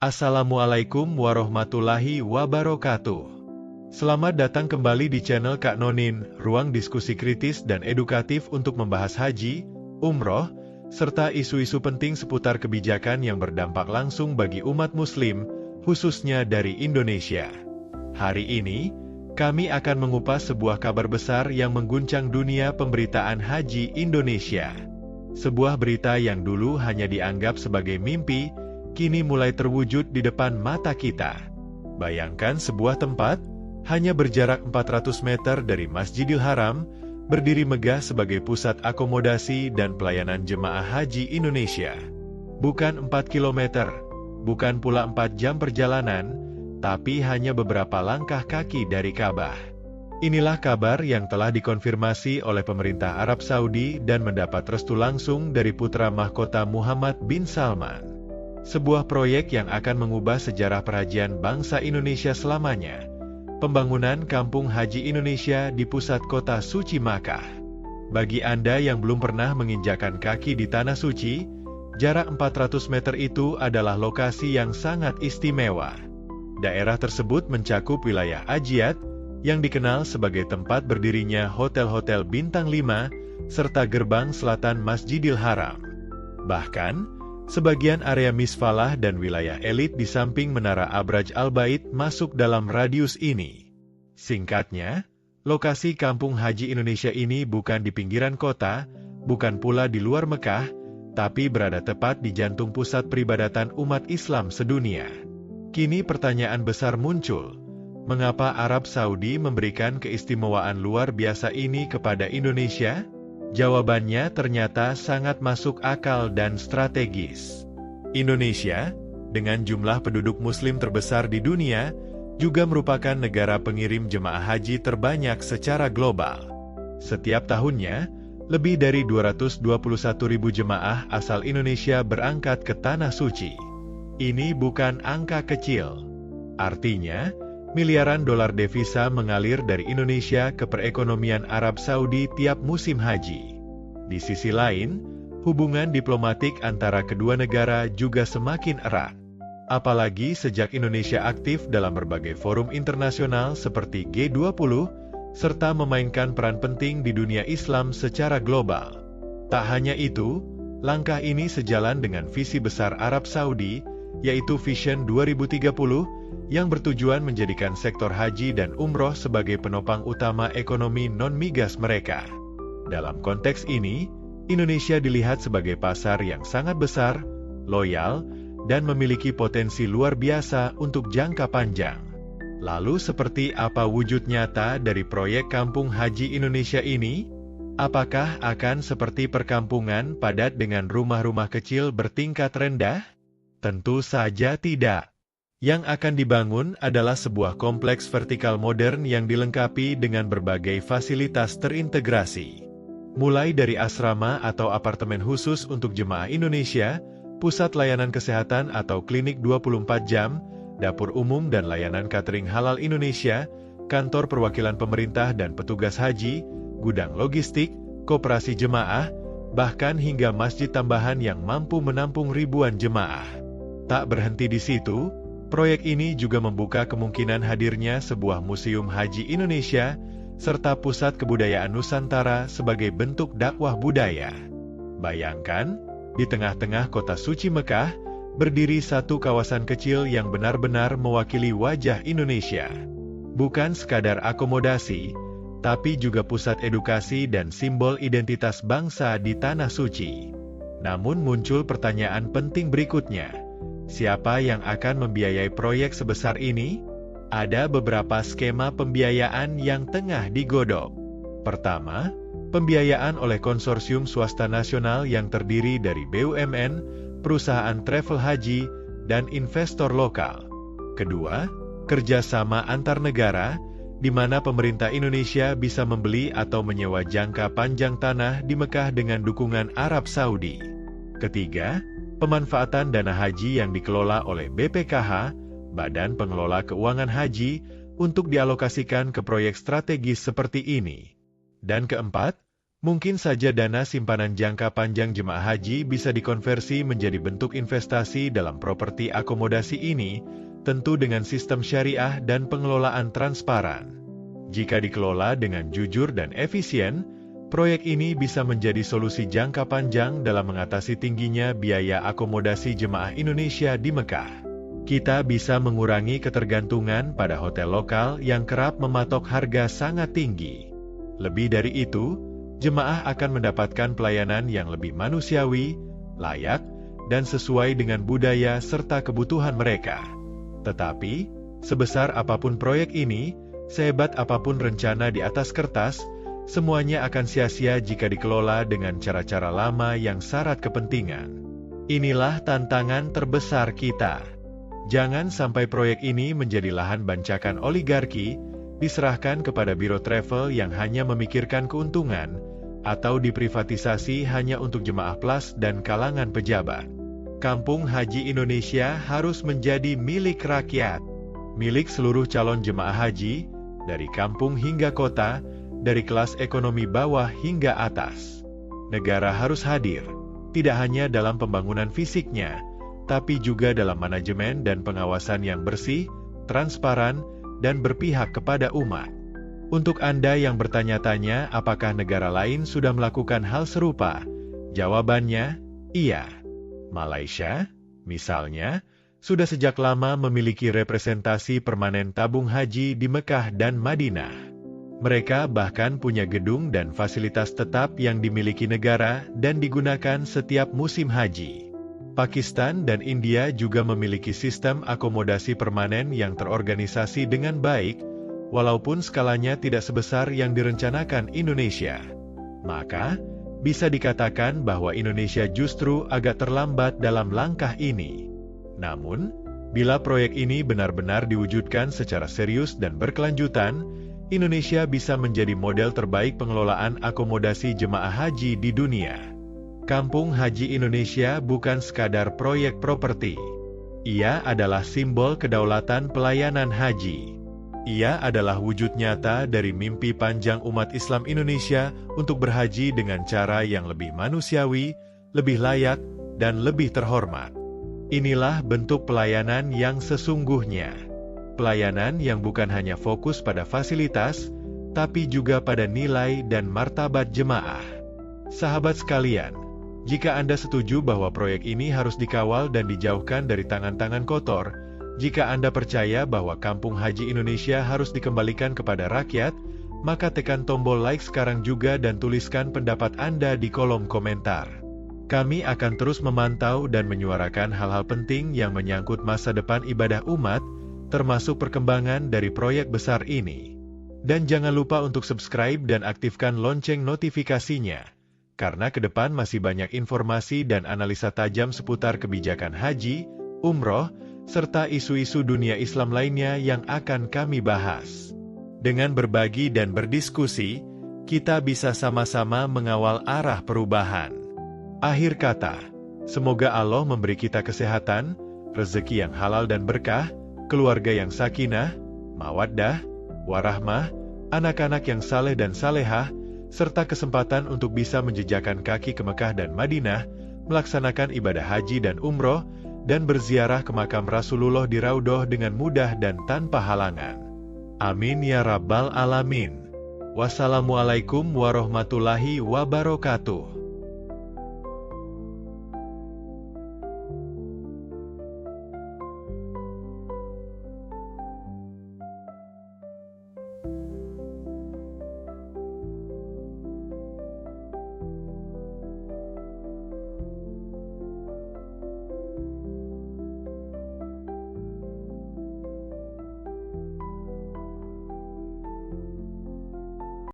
Assalamualaikum warahmatullahi wabarakatuh. Selamat datang kembali di channel Kak Nonin, ruang diskusi kritis dan edukatif untuk membahas haji, umroh, serta isu-isu penting seputar kebijakan yang berdampak langsung bagi umat muslim, khususnya dari Indonesia. Hari ini, kami akan mengupas sebuah kabar besar yang mengguncang dunia pemberitaan haji Indonesia. Sebuah berita yang dulu hanya dianggap sebagai mimpi, kini mulai terwujud di depan mata kita. Bayangkan sebuah tempat, hanya berjarak 400 meter dari Masjidil Haram, berdiri megah sebagai pusat akomodasi dan pelayanan jemaah haji Indonesia. Bukan 4 kilometer, bukan pula 4 jam perjalanan, tapi hanya beberapa langkah kaki dari Ka'bah. Inilah kabar yang telah dikonfirmasi oleh pemerintah Arab Saudi dan mendapat restu langsung dari putra mahkota Muhammad bin Salman. Sebuah proyek yang akan mengubah sejarah perhajian bangsa Indonesia selamanya. Pembangunan Kampung Haji Indonesia di pusat kota suci Makkah. Bagi Anda yang belum pernah menginjakan kaki di Tanah Suci, jarak 400 meter itu adalah lokasi yang sangat istimewa. Daerah tersebut mencakup wilayah Ajiat, yang dikenal sebagai tempat berdirinya hotel-hotel bintang 5, serta gerbang selatan Masjidil Haram. Bahkan, sebagian area Misfalah dan wilayah elit di samping Menara Abraj Al-Bait masuk dalam radius ini. Singkatnya, lokasi Kampung Haji Indonesia ini bukan di pinggiran kota, bukan pula di luar Mekah, tapi berada tepat di jantung pusat peribadatan umat Islam sedunia. Kini pertanyaan besar muncul, mengapa Arab Saudi memberikan keistimewaan luar biasa ini kepada Indonesia? Jawabannya ternyata sangat masuk akal dan strategis. Indonesia, dengan jumlah penduduk muslim terbesar di dunia, juga merupakan negara pengirim jemaah haji terbanyak secara global. Setiap tahunnya, lebih dari 221.000 jemaah asal Indonesia berangkat ke Tanah Suci. Ini bukan angka kecil. Artinya, miliaran dolar devisa mengalir dari Indonesia ke perekonomian Arab Saudi tiap musim haji. Di sisi lain, hubungan diplomatik antara kedua negara juga semakin erat. Apalagi sejak Indonesia aktif dalam berbagai forum internasional seperti G20, serta memainkan peran penting di dunia Islam secara global. Tak hanya itu, langkah ini sejalan dengan visi besar Arab Saudi, yaitu Vision 2030, yang bertujuan menjadikan sektor haji dan umroh sebagai penopang utama ekonomi non-migas mereka. Dalam konteks ini, Indonesia dilihat sebagai pasar yang sangat besar, loyal, dan memiliki potensi luar biasa untuk jangka panjang. Lalu seperti apa wujud nyata dari proyek Kampung Haji Indonesia ini? Apakah akan seperti perkampungan padat dengan rumah-rumah kecil bertingkat rendah? Tentu saja tidak. Yang akan dibangun adalah sebuah kompleks vertikal modern yang dilengkapi dengan berbagai fasilitas terintegrasi. Mulai dari asrama atau apartemen khusus untuk jemaah Indonesia, pusat layanan kesehatan atau klinik 24 jam, dapur umum dan layanan catering halal Indonesia, kantor perwakilan pemerintah dan petugas haji, gudang logistik, koperasi jemaah, bahkan hingga masjid tambahan yang mampu menampung ribuan jemaah. Tak berhenti di situ, proyek ini juga membuka kemungkinan hadirnya sebuah museum haji Indonesia, serta pusat kebudayaan Nusantara sebagai bentuk dakwah budaya. Bayangkan, di tengah-tengah kota suci Mekah, berdiri satu kawasan kecil yang benar-benar mewakili wajah Indonesia. Bukan sekadar akomodasi, tapi juga pusat edukasi dan simbol identitas bangsa di Tanah Suci. Namun muncul pertanyaan penting berikutnya. Siapa yang akan membiayai proyek sebesar ini? Ada beberapa skema pembiayaan yang tengah digodok. Pertama, pembiayaan oleh konsorsium swasta nasional yang terdiri dari BUMN, perusahaan travel haji, dan investor lokal. Kedua, kerjasama antar negara, di mana pemerintah Indonesia bisa membeli atau menyewa jangka panjang tanah di Mekah dengan dukungan Arab Saudi. Ketiga, pemanfaatan dana haji yang dikelola oleh BPKH, Badan Pengelola Keuangan Haji, untuk dialokasikan ke proyek strategis seperti ini. Dan keempat, Mungkin saja dana simpanan jangka panjang jemaah haji bisa dikonversi menjadi bentuk investasi dalam properti akomodasi ini, tentu dengan sistem syariah dan pengelolaan transparan. Jika dikelola dengan jujur dan efisien, proyek ini bisa menjadi solusi jangka panjang dalam mengatasi tingginya biaya akomodasi jemaah Indonesia di Mekah. Kita bisa mengurangi ketergantungan pada hotel lokal yang kerap mematok harga sangat tinggi. Lebih dari itu, jemaah akan mendapatkan pelayanan yang lebih manusiawi, layak, dan sesuai dengan budaya serta kebutuhan mereka. Tetapi, sebesar apapun proyek ini, sehebat apapun rencana di atas kertas, semuanya akan sia-sia jika dikelola dengan cara-cara lama yang syarat kepentingan. Inilah tantangan terbesar kita. Jangan sampai proyek ini menjadi lahan bancakan oligarki, diserahkan kepada biro travel yang hanya memikirkan keuntungan, atau diprivatisasi hanya untuk jemaah plus dan kalangan pejabat. Kampung Haji Indonesia harus menjadi milik rakyat, milik seluruh calon jemaah haji, dari kampung hingga kota, dari kelas ekonomi bawah hingga atas. Negara harus hadir, tidak hanya dalam pembangunan fisiknya, tapi juga dalam manajemen dan pengawasan yang bersih, transparan, dan berpihak kepada umat. Untuk Anda yang bertanya-tanya apakah negara lain sudah melakukan hal serupa, jawabannya, iya. Malaysia, misalnya, sudah sejak lama memiliki representasi permanen tabung haji di Mekah dan Madinah. Mereka bahkan punya gedung dan fasilitas tetap yang dimiliki negara dan digunakan setiap musim haji. Pakistan dan India juga memiliki sistem akomodasi permanen yang terorganisasi dengan baik, walaupun skalanya tidak sebesar yang direncanakan Indonesia. Maka, bisa dikatakan bahwa Indonesia justru agak terlambat dalam langkah ini. Namun, bila proyek ini benar-benar diwujudkan secara serius dan berkelanjutan, Indonesia bisa menjadi model terbaik pengelolaan akomodasi jemaah haji di dunia. Kampung Haji Indonesia bukan sekadar proyek properti. Ia adalah simbol kedaulatan pelayanan haji. Ia adalah wujud nyata dari mimpi panjang umat Islam Indonesia untuk berhaji dengan cara yang lebih manusiawi, lebih layak, dan lebih terhormat. Inilah bentuk pelayanan yang sesungguhnya. Pelayanan yang bukan hanya fokus pada fasilitas, tapi juga pada nilai dan martabat jemaah. Sahabat sekalian, jika Anda setuju bahwa proyek ini harus dikawal dan dijauhkan dari tangan-tangan kotor, jika Anda percaya bahwa Kampung Haji Indonesia harus dikembalikan kepada rakyat, maka tekan tombol like sekarang juga dan tuliskan pendapat Anda di kolom komentar. Kami akan terus memantau dan menyuarakan hal-hal penting yang menyangkut masa depan ibadah umat, termasuk perkembangan dari proyek besar ini. Dan jangan lupa untuk subscribe dan aktifkan lonceng notifikasinya, karena ke depan masih banyak informasi dan analisa tajam seputar kebijakan haji, umroh, serta isu-isu dunia Islam lainnya yang akan kami bahas. Dengan berbagi dan berdiskusi, kita bisa sama-sama mengawal arah perubahan. Akhir kata, semoga Allah memberi kita kesehatan, rezeki yang halal dan berkah, keluarga yang sakinah, mawaddah, warahmah, anak-anak yang saleh dan salehah, serta kesempatan untuk bisa menjejakkan kaki ke Mekah dan Madinah, melaksanakan ibadah haji dan umroh, dan berziarah ke makam Rasulullah di Raudhah dengan mudah dan tanpa halangan. Amin ya Rabbal Alamin. Wassalamualaikum warahmatullahi wabarakatuh.